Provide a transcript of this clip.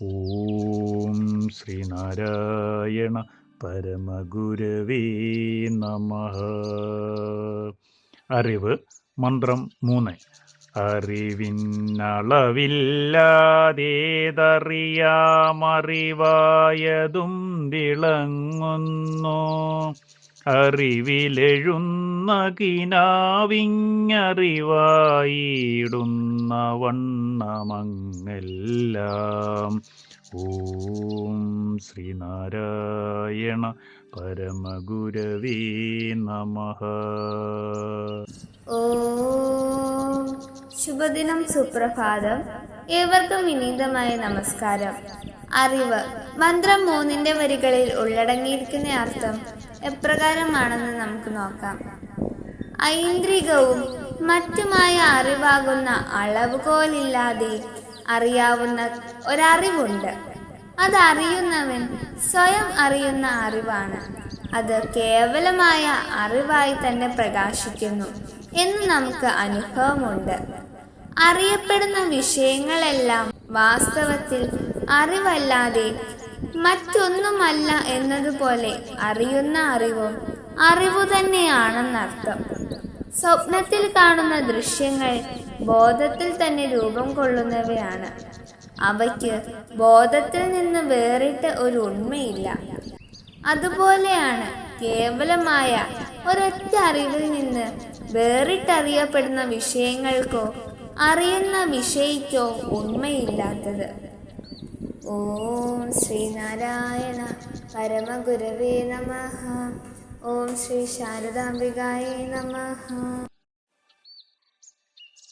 ഓം ശ്രീനാരായണ പരമഗുരവേ നമഃ. അറിവ് മന്ത്രം 3. അറിവിന്നളവില്ലാതേതറിയാമറിവായതും വിളങ്ങുന്നു. അറിവിലെഴുന്ന കിനാവിങ്ങറിവായിടുന്ന വണ്ണമങ്ങെല്ലാം. ഓം ശ്രീനാരായണ പരമഗുരവേ നമഃ. ഓം ശുഭദിനം, സുപ്രഭാതം. ഏവർക്കും വിനീതമായ നമസ്കാരം. അറിവ് മന്ത്രം 3 വരികളിൽ ഉള്ളടങ്ങിയിരിക്കുന്ന അർത്ഥം എപ്രകാരമാണെന്ന് നമുക്ക് നോക്കാം. ഐന്ദ്രികവും മറ്റുമായ അറിവാകുന്ന അളവുകോലില്ലാതെ അറിയാവുന്ന ഒരറിവുണ്ട്. അതറിയുന്നവൻ സ്വയം അറിയുന്ന അറിവാണ്. അത് കേവലമായ അറിവായി തന്നെ പ്രകാശിക്കുന്നു എന്ന് നമുക്ക് അനുഭവമുണ്ട്. അറിയപ്പെടുന്ന വിഷയങ്ങളെല്ലാം വാസ്തവത്തിൽ അറിവല്ലാതെ മറ്റൊന്നുമല്ല എന്നതുപോലെ അറിയുന്ന അറിവും അറിവു തന്നെയാണെന്നർത്ഥം. സ്വപ്നത്തിൽ കാണുന്ന ദൃശ്യങ്ങൾ ബോധത്തിൽ തന്നെ രൂപം കൊള്ളുന്നവയാണ്. അവയ്ക്ക് ബോധത്തിൽ നിന്ന് വേറിട്ട ഒരു ഉണ്മയില്ല. അതുപോലെയാണ് കേവലമായ ഒരൊറ്റ അറിവിൽ നിന്ന് വേറിട്ടറിയപ്പെടുന്ന വിഷയങ്ങൾക്കോ അറിയുന്ന വിഷയിക്കോ ഉണ്മയില്ലാത്തത്. ഓം ശ്രീനാരായണ പരമഗുരവേ നമഃ. ഓം ശ്രീ ശാരദാംബികായേ നമഃ.